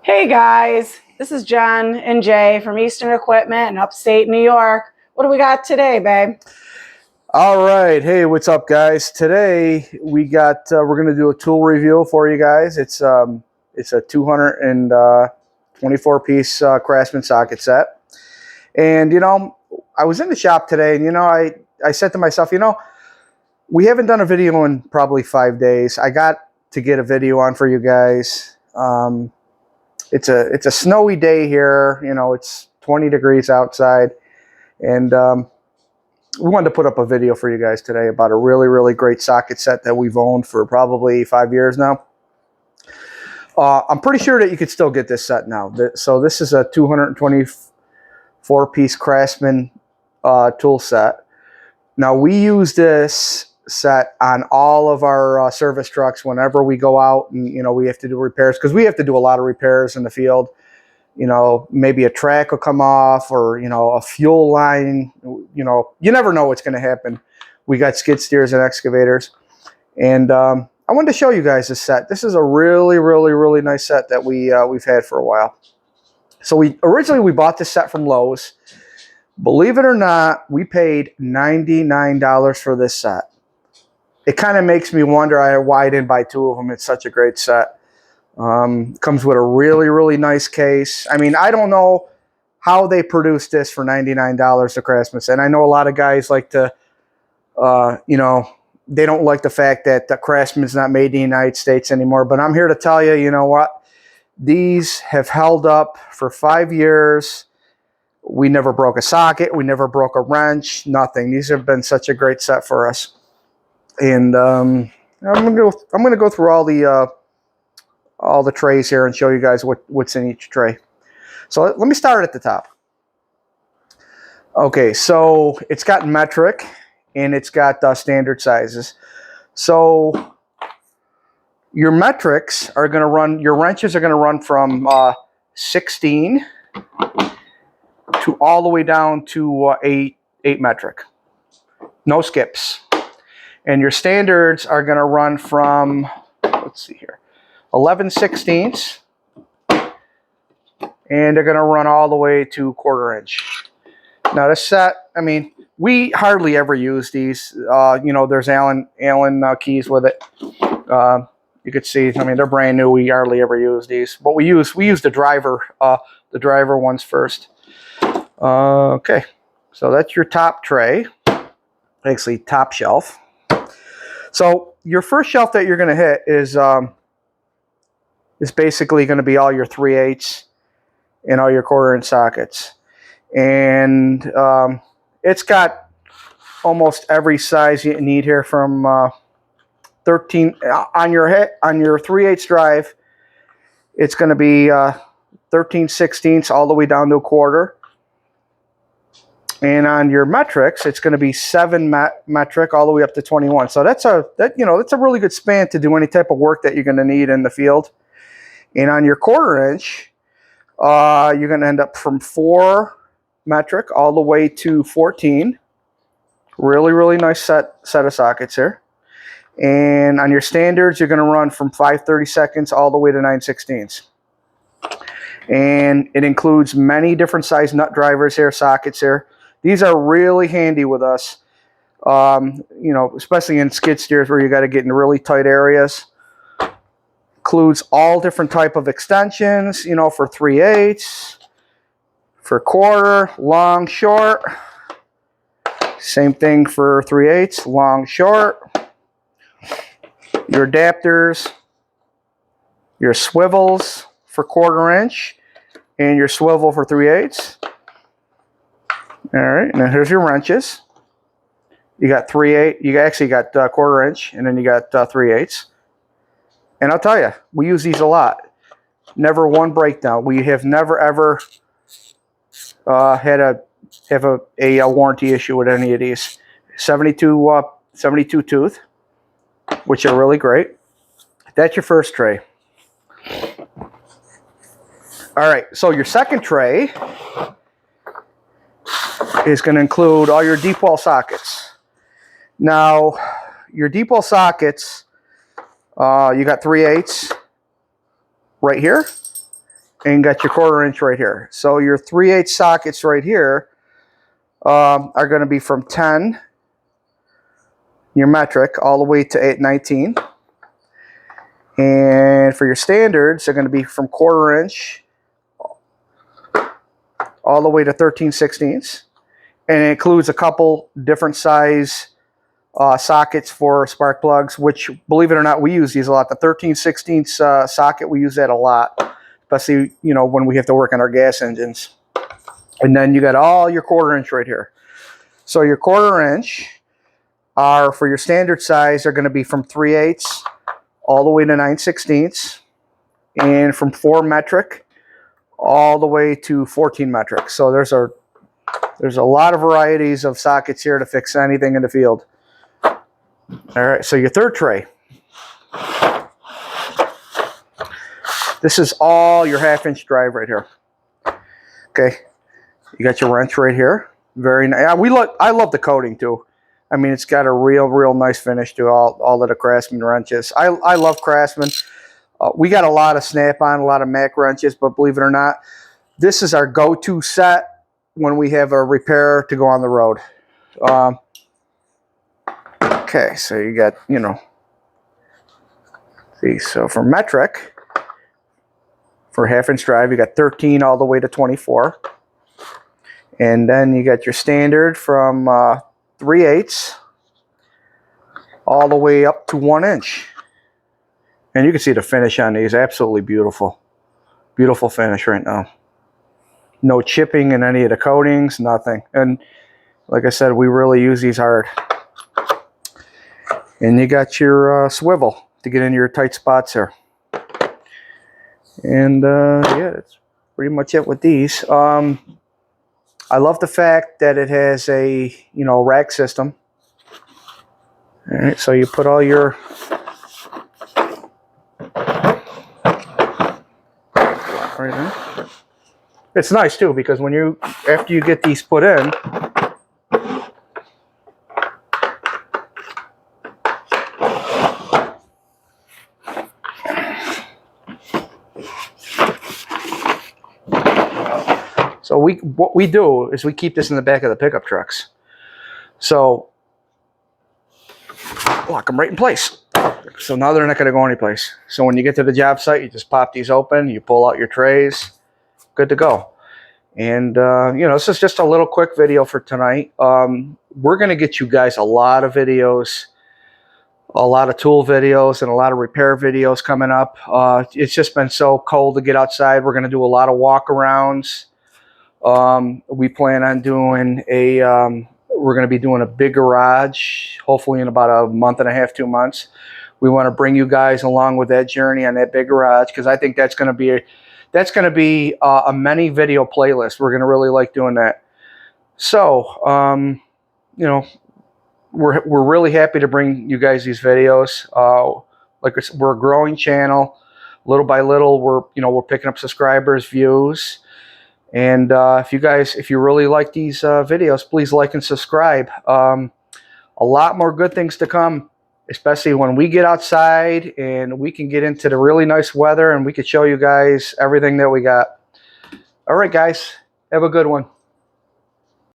Hey guys, this is Jen and Jay from Eastern Equipment in upstate New York. What do we got today, babe? All right, hey, what's up, guys? Today we're gonna do a tool review for you guys. It's a 224 piece Craftsman socket set, and I was in the shop today, and I said to myself, we haven't done a video in probably 5 days. I got to get a video on for you guys. It's a snowy day here. It's 20 degrees outside, and we wanted to put up a video for you guys today about a really, really great socket set that we've owned for probably 5 years now. I'm pretty sure that you could still get this set now. So this is a 224 piece Craftsman tool set. Now we use this set on all of our service trucks whenever we go out and we have to do repairs, because we have to do a lot of repairs in the field. Maybe a track will come off, or a fuel line. You never know what's going to happen. We got skid steers and excavators, and I wanted to show you guys this set. This is a really, really, really nice set that we've had for a while. So we originally bought this set from Lowe's. Believe it or not, we paid $99 for this set. It kind of makes me wonder why I didn't buy two of them. It's such a great set. Comes with a really, really nice case. I mean, I don't know how they produced this for $99 to Craftsman. And I know a lot of guys like to, they don't like the fact that the Craftsman's not made in the United States anymore. But I'm here to tell you, you know what? These have held up for 5 years. We never broke a socket. We never broke a wrench. Nothing. These have been such a great set for us. And I'm gonna go through all the trays here and show you guys what's in each tray. So let me start at the top. Okay, so it's got metric and it's got standard sizes. So your metrics are going to run, your wrenches are going to run from 16 to all the way down to 8 metric. No skips. And your standards are going to run from, let's see here, 11/16, and they're going to run all the way to 1/4 inch. Now this set, I mean, we hardly ever use these. There's Allen keys with it. You could see, I mean, they're brand new. We hardly ever use these, but we use the driver ones first. Okay, so that's your top tray, actually top shelf. So your first shelf that you're going to hit is basically going to be all your 3/8 and all your 1/4 inch sockets. And it's got almost every size you need here, from 13 on your 3/8 drive. It's going to be 13/16 all the way down to 1/4. And on your metrics, it's going to be 7 metric all the way up to 21. So that's a really good span to do any type of work that you're going to need in the field. And on your 1/4 inch, you're going to end up from 4 metric all the way to 14. Really, really nice set of sockets here. And on your standards, you're going to run from 5/32 all the way to 9/16. And it includes many different size nut drivers here, sockets here. These are really handy with us, especially in skid steers where you got to get in really tight areas. Includes all different type of extensions, for 3/8, for 1/4, long, short. Same thing for 3/8, long, short. Your adapters, your swivels for 1/4 inch, and your swivel for 3/8. All right, now here's your wrenches. You got 3/8. You actually got 1/4 inch, and then you got 3/8. And I'll tell you, we use these a lot. Never one breakdown. We have never ever had a warranty issue with any of these. 72 tooth, which are really great. That's your first tray. All right, so your second tray is going to include all your deep well sockets. Now, your deep well sockets, you got 3/8, right here, and you got your 1/4 inch right here. So your 3/8 sockets right here are going to be from 10, your metric, all the way to 8/19. And for your standards, they're going to be from 1/4 inch all the way to 13/16. And it includes a couple different size sockets for spark plugs, which, believe it or not, we use these a lot. The 13/16 socket, we use that a lot, especially, you know, when we have to work on our gas engines. And then you got all your 1/4 inch right here. So your 1/4 inch are, for your standard size, are going to be from 3/8 all the way to 9/16, and from 4 metric all the way to 14 metric. So there's a lot of varieties of sockets here to fix anything in the field. All right, so your third tray. This is all your 1/2 inch drive right here. Okay, you got your wrench right here. Very nice. I love the coating too. I mean, it's got a real nice finish to all of the Craftsman wrenches. I love Craftsman. We got a lot of Snap-on, a lot of Mac wrenches, but believe it or not, this is our go-to set when we have a repair to go on the road. Okay, so you got, you know, see, so for metric, for 1/2 inch drive, you got 13 all the way to 24. And then you got your standard from 3/8 all the way up to 1 inch. And you can see the finish on these, absolutely beautiful. Beautiful finish right now. No chipping in any of the coatings, nothing. And like I said, we really use these hard. And you got your swivel to get into your tight spots here. And yeah, that's pretty much it with these. I love the fact that it has a, you know, rack system. All right, so you put all your right in. It's nice too, because when you, after you get these put in, so what we do is we keep this in the back of the pickup trucks. So lock them right in place. So now they're not going to go anyplace. So when you get to the job site, you just pop these open, you pull out your trays, good to go. And you know, this is just a little quick video for tonight. We're going to get you guys a lot of videos, a lot of tool videos, and a lot of repair videos coming up. It's just been so cold to get outside. We're going to do a lot of walk-arounds. We plan on doing we're going to be doing a big garage, hopefully in about a month and a half, 2 months. We want to bring you guys along with that journey on that big garage, because I think that's going to be a many video playlist. We're going to really like doing that. So, you know, we're really happy to bring you guys these videos. Like I said, we're a growing channel. Little by little, we're picking up subscribers, views. And if you really like these videos, please like and subscribe. A lot more good things to come, especially when we get outside and we can get into the really nice weather and we can show you guys everything that we got. All right, guys, have a good one.